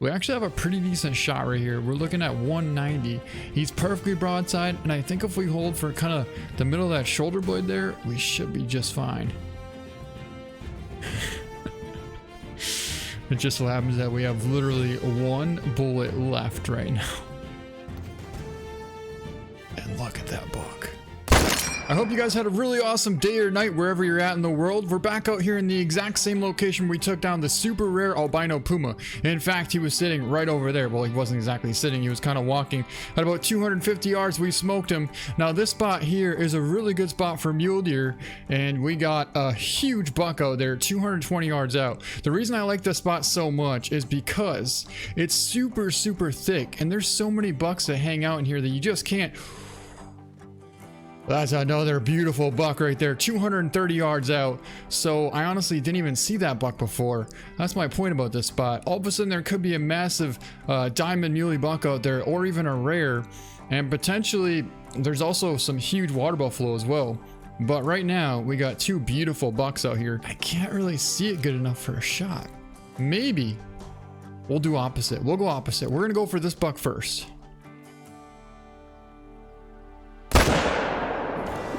We actually have a pretty decent shot right here. We're looking at 190. He's perfectly broadside, and I think if we hold for kind of the middle of that shoulder blade there, we should be just fine. It just so happens that we have literally one bullet left right now. And look at that buck. I hope you guys had a really awesome day or night wherever you're at in the world. We're back out here in the exact same location we took down the super rare albino puma. In fact, he was sitting right over there. Well, he wasn't exactly sitting. He was kind of walking. At about 250 yards, we smoked him. Now, this spot here is a really good spot for mule deer, and we got a huge buck out there, 220 yards out. The reason I like this spot so much is because it's super, super thick, and there's so many bucks that hang out in here that you just can't. That's another beautiful buck right there, 230 yards out. So I honestly didn't even see that buck before. That's my point about this spot. All of a sudden there could be a massive diamond muley buck out there, or even a rare, and potentially there's also some huge water buffalo as well. But right now we got two beautiful bucks out here. I can't really see it good enough for a shot. Maybe we'll do opposite. We'll go opposite. We're gonna go for this buck first.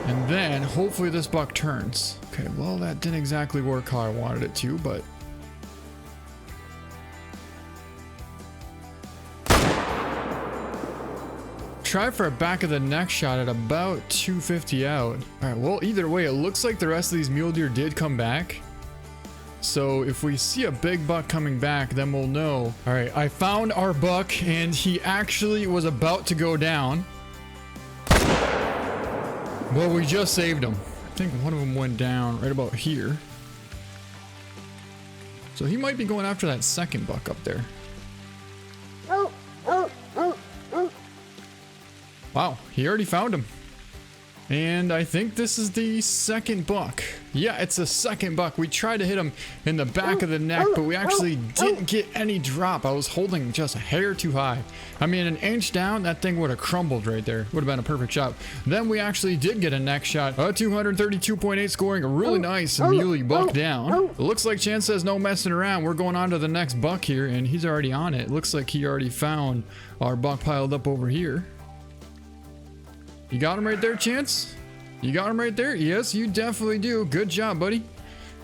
And then hopefully this buck turns. Okay, well, that didn't exactly work how I wanted it to, but try for a back of the neck shot at about 250 out. All right, well, either way, it looks like the rest of these mule deer did come back. So if we see a big buck coming back, then we'll know. All right, I found our buck, and he actually was about to go down. Well, we just saved him. I think one of them went down right about here. So he might be going after that second buck up there. Wow, he already found him. And I think this is the second buck. Yeah, it's the second buck. We tried to hit him in the back of the neck, but we actually didn't get any drop. I was holding just a hair too high. I mean, an inch down, that thing would have crumbled right there. Would have been a perfect shot. Then we actually did get a neck shot. 232.8 scoring, a really nice muley buck down. It looks like Chance says no messing around. We're going on to the next buck here, and he's already on it. Looks like he already found our buck piled up over here. You got him right there, Chance? You got him right there? Yes, you definitely do. Good job, buddy.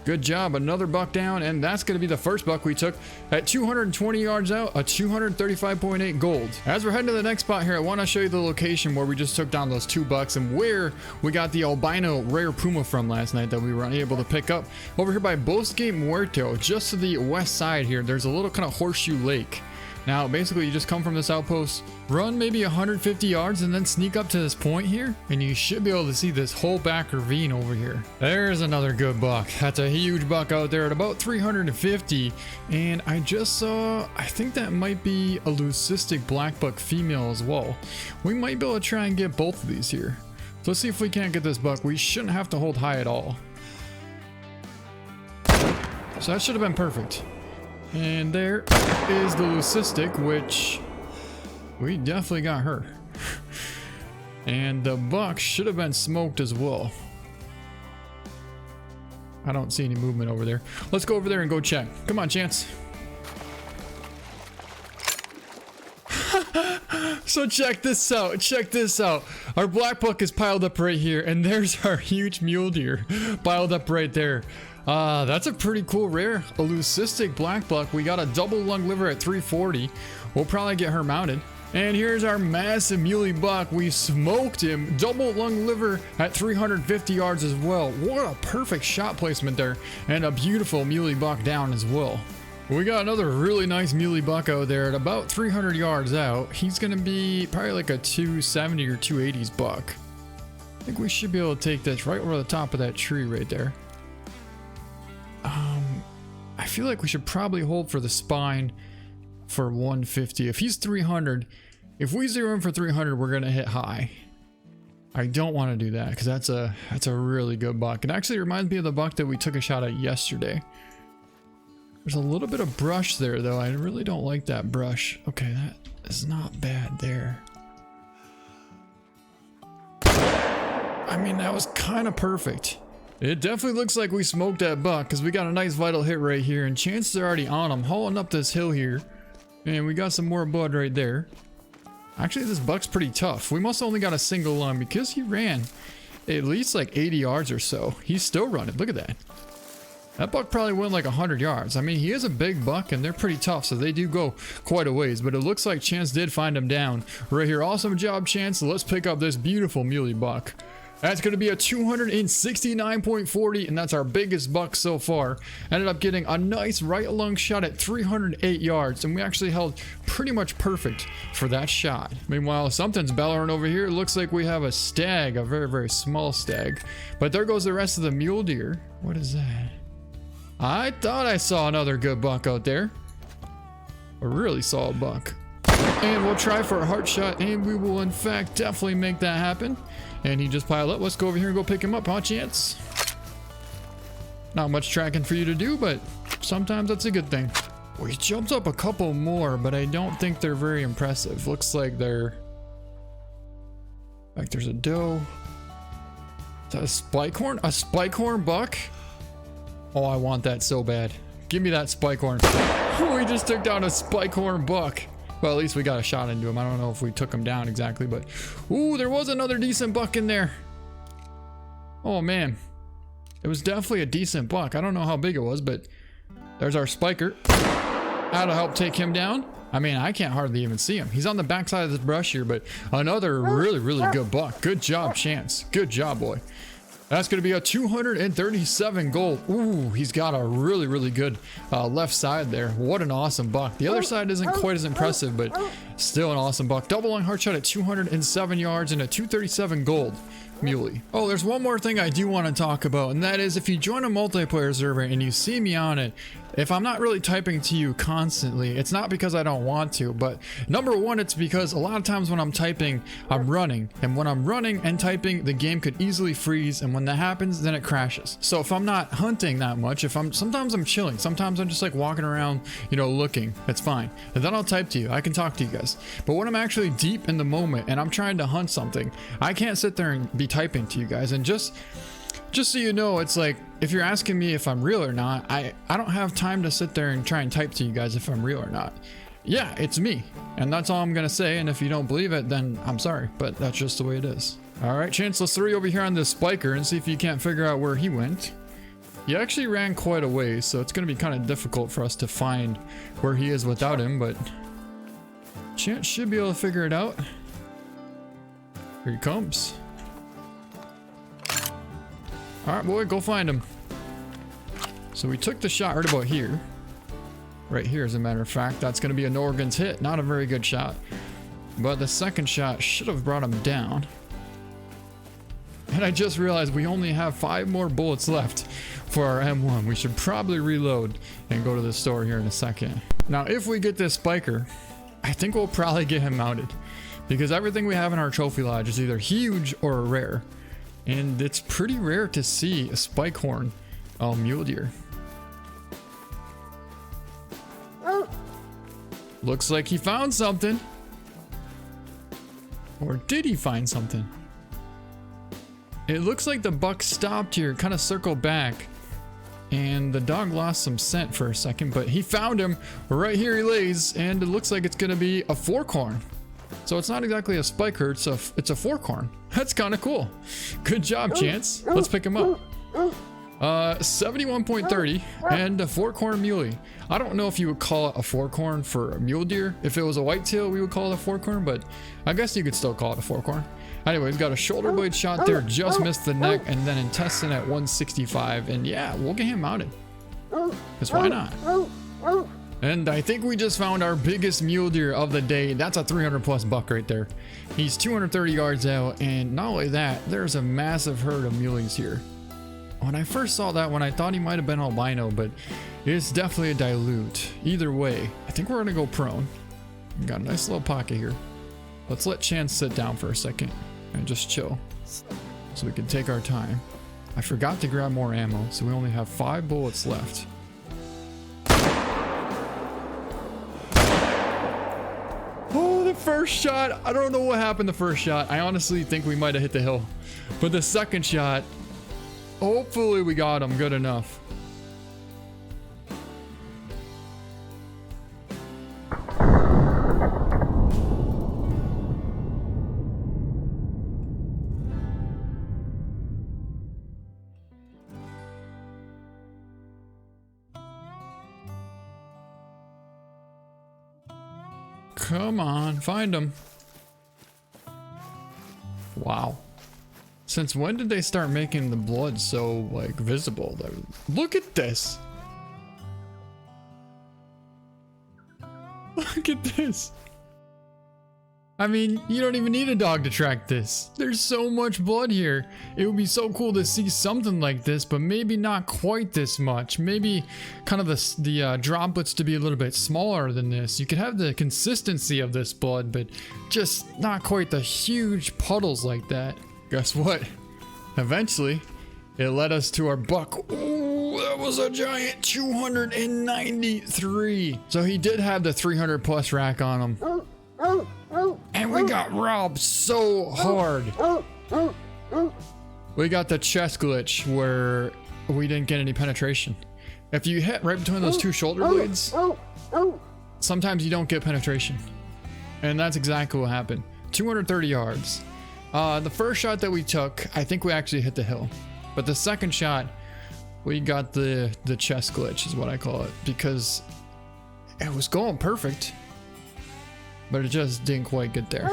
Good job. Another buck down, and that's going to be the first buck we took at 220 yards out, a 235.8 gold. As we're heading to the next spot here, I want to show you the location where we just took down those two bucks and where we got the albino rare puma from last night that we were unable to pick up. Over here by Bosque Muerto, just to the west side here, there's a little kind of horseshoe lake. Now, basically, you just come from this outpost, run maybe 150 yards, and then sneak up to this point here, and you should be able to see this whole back ravine over here. There's another good buck. That's a huge buck out there at about 350, and I just saw, I think that might be a leucistic black buck female as well. We might be able to try and get both of these here. So let's see if we can't get this buck. We shouldn't have to hold high at all. So that should have been perfect. And there is the leucistic, which we definitely got her. And the buck should have been smoked as well. I don't see any movement over there. Let's go over there and go check. Come on, Chance. So check this out. Check this out. Our black buck is piled up right here, and there's our huge mule deer piled up right there. That's a pretty cool rare, a leucistic black buck. We got a double lung liver at 340. We'll probably get her mounted. And here's our massive muley buck. We smoked him, double lung liver at 350 yards as well. What a perfect shot placement there, and a beautiful muley buck down as well. We got another really nice muley buck out there at about 300 yards out. He's gonna be probably like a 270 or 280s buck. I think we should be able to take this right over the top of that tree right there. I feel like we should probably hold for the spine for 150. If he's 300, if we zero him for 300, we're gonna hit high. I don't want to do that because that's a really good buck. It actually reminds me of the buck that we took a shot at yesterday. There's a little bit of brush there though. I really don't like that brush. Okay, that is not bad there. I mean, that was kind of perfect. It definitely looks like we smoked that buck because we got a nice vital hit right here, and chances are already on him, hauling up this hill here. And we got some more blood right there. Actually, this buck's pretty tough. We must only got a single lung because he ran at least like 80 yards or so. He's still running. Look at that. That buck probably went like 100 yards. I mean, he is a big buck and they're pretty tough, so they do go quite a ways. But it looks like Chance did find him down right here. Awesome job, Chance. So let's pick up this beautiful muley buck. That's going to be a 269.40, and that's our biggest buck so far. Ended up getting a nice right lung shot at 308 yards, and we actually held pretty much perfect for that shot. Meanwhile, something's bellowing over here. It looks like we have a stag, a very, very small stag. But there goes the rest of the mule deer. What is that? I thought I saw another good buck out there. A really solid buck. And we'll try for a heart shot, and we will in fact definitely make that happen. And he just piled up. Let's go over here and go pick him up, huh, Chance? Not much tracking for you to do, but sometimes that's a good thing. Well, he jumped up a couple more, but I don't think they're very impressive. Looks like they're... like there's a doe. Is that a spike horn? A spike horn buck? Oh, I want that so bad. Give me that spike horn. We just took down a spike horn buck. Well, at least we got a shot into him. I don't know if we took him down exactly, but... ooh, there was another decent buck in there. Oh, man. It was definitely a decent buck. I don't know how big it was, but... there's our spiker. That'll help take him down. I mean, I can't hardly even see him. He's on the backside of this brush here, but another really, really good buck. Good job, Chance. Good job, boy. That's going to be a 237 gold. Ooh, he's got a really, really good left side there. What an awesome buck. The other side isn't quite as impressive, but still an awesome buck. Double lung heart shot at 207 yards and a 237 gold muley. Oh, there's one more thing I do want to talk about, and that is if you join a multiplayer server and you see me on it, if I'm not really typing to you constantly, it's not because I don't want to, but number one, it's because a lot of times when I'm typing, I'm running, and when I'm running and typing, the game could easily freeze, and when that happens, then it crashes. So if I'm not hunting that much, sometimes I'm chilling, sometimes I'm just like walking around, you know, looking, it's fine, and then I'll type to you, I can talk to you guys. But when I'm actually deep in the moment and I'm trying to hunt something, I can't sit there and be typing to you guys. And just so you know, it's like, if you're asking me if I'm real or not, I don't have time to sit there and try and type to you guys if I'm real or not. Yeah, it's me, and that's all I'm gonna say, and if you don't believe it, then I'm sorry, but that's just the way it is. All right, Chance, let's throw you over here on this spiker and see if you can't figure out where he went. He actually ran quite a ways, so it's gonna be kind of difficult for us to find where he is without him, but Chance should be able to figure it out. Here he comes. All right, boy, go find him. So we took the shot right about here. Right here, as a matter of fact. That's going to be a Norgan's hit. Not a very good shot. But the second shot should have brought him down. And I just realized we only have 5 more bullets left for our M1. We should probably reload and go to the store here in a second. Now, if we get this spiker, I think we'll probably get him mounted. Because everything we have in our trophy lodge is either huge or rare. And it's pretty rare to see a spike horn mule deer. Looks like he found something. Or did he find something? It looks like the buck stopped here, kind of circled back. And the dog lost some scent for a second, but he found him. Right here he lays, and it looks like it's going to be a fork horn. So it's not exactly a spiker, it's a fork horn. That's kind of cool. Good job, Chance. Let's pick him up. 71.30 and a fork horn muley. I don't know if you would call it a fork horn for a mule deer. If it was a whitetail, we would call it a fork horn, but I guess you could still call it a fork horn. Anyway, he's got a shoulder blade shot there, just missed the neck, and then intestine at 165. And yeah, we'll get him mounted. Because why not? And I think we just found our biggest mule deer of the day. That's a 300 plus buck right there. He's 230 yards out, and not only that, there's a massive herd of muleys here. When I first saw that one, I thought he might have been albino, but it's definitely a dilute. Either way, I think we're gonna go prone. We got a nice little pocket here. Let's let Chance sit down for a second and just chill so we can take our time. I forgot to grab more ammo, so we only have 5 bullets left. Oh, the first shot. I don't know what happened the first shot. I honestly think we might have hit the hill. But the second shot, hopefully we got him good enough. Come on, find him. Wow. Since when did they start making the blood so, like, visible? Look at this. Look at this. I mean, you don't even need a dog to track this. There's so much blood here. It would be so cool to see something like this, but maybe not quite this much. Maybe kind of the droplets to be a little bit smaller than this. You could have the consistency of this blood, but just not quite the huge puddles like that. Guess what? Eventually, it led us to our buck. Ooh, that was a giant 293. So he did have the 300 plus rack on him. And we got robbed so hard. We got the chest glitch where we didn't get any penetration. If you hit right between those two shoulder blades, sometimes you don't get penetration. And that's exactly what happened. 230 yards. The first shot that we took, I think we actually hit the hill. But the second shot, we got the chest glitch is what I call it. Because it was going perfect. But it just didn't quite get there.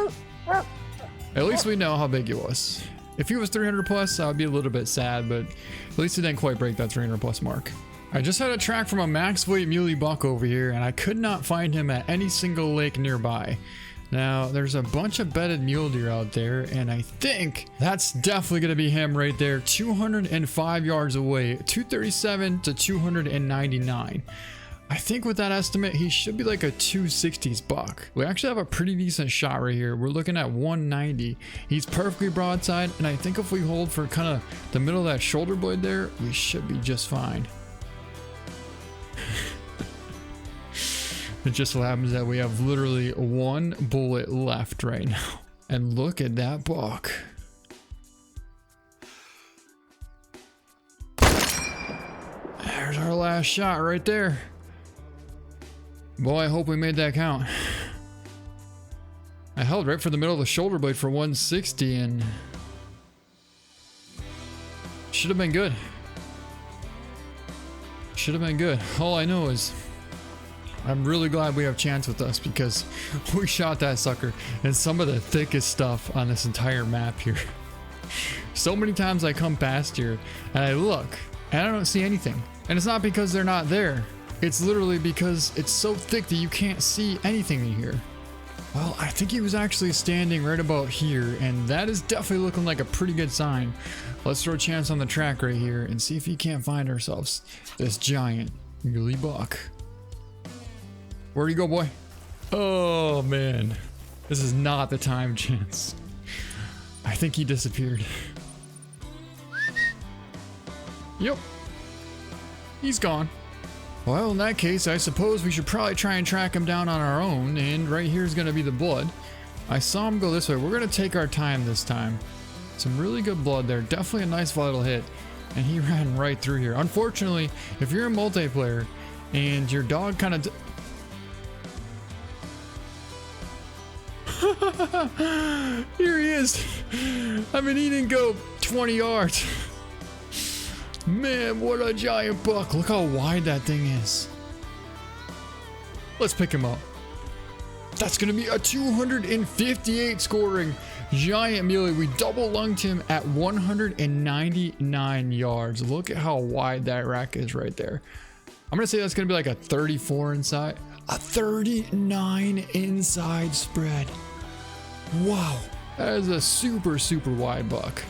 At least we know how big he was. If he was 300 plus, I would be a little bit sad, but at least he didn't quite break that 300 plus mark. I just had a track from a max weight muley buck over here, and I could not find him at any single lake nearby. Now, there's a bunch of bedded mule deer out there, and I think that's definitely going to be him right there, 205 yards away, 237 to 299. I think with that estimate, he should be like a 260s buck. We actually have a pretty decent shot right here. We're looking at 190. He's perfectly broadside, and I think if we hold for kind of the middle of that shoulder blade there, we should be just fine. It just so happens that we have literally one bullet left right now. And look at that buck. There's our last shot right there. Boy, I hope we made that count. I held right for the middle of the shoulder blade for 160 and should have been good. Should have been good. All I know is I'm really glad we have Chance with us because we shot that sucker in some of the thickest stuff on this entire map here. So many times I come past here and I look and I don't see anything. And it's not because they're not there. It's literally because it's so thick that you can't see anything in here. Well, I think he was actually standing right about here, and that is definitely looking like a pretty good sign. Let's throw a Chance on the track right here and see if he can't find ourselves this giant muley buck. Where'd he go, boy? Oh man, this is not the time, Chance. I think he disappeared. Yep, he's gone. Well, in that case, I suppose we should probably try and track him down on our own, and right here is going to be the blood. I saw him go this way. We're going to take our time this time. Some really good blood there. Definitely a nice vital hit, and he ran right through here. Unfortunately, if you're a multiplayer and your dog kind of... Here he is. I mean, he didn't go 20 yards. Man, what a giant buck. Look how wide that thing is. Let's pick him up. That's going to be a 258 scoring giant muley. We double lunged him at 199 yards. Look at how wide that rack is right there. I'm going to say that's going to be like a 34 inside. A 39 inside spread. Wow. That is a super, super wide buck.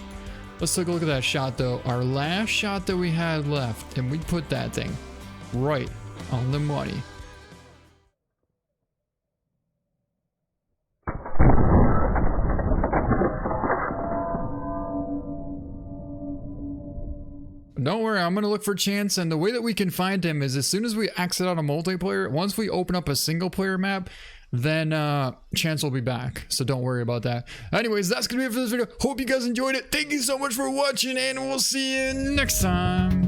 Let's take a look at that shot though. Our last shot that we had left, and we put that thing right on the money. Don't worry, I'm going to look for Chance, and the way that we can find him is as soon as we exit out a multiplayer, once we open up a single player map, then Chance will be back, so don't worry about that. Anyways, that's gonna be it for this video. Hope you guys enjoyed it. Thank you so much for watching, and we'll see you next time.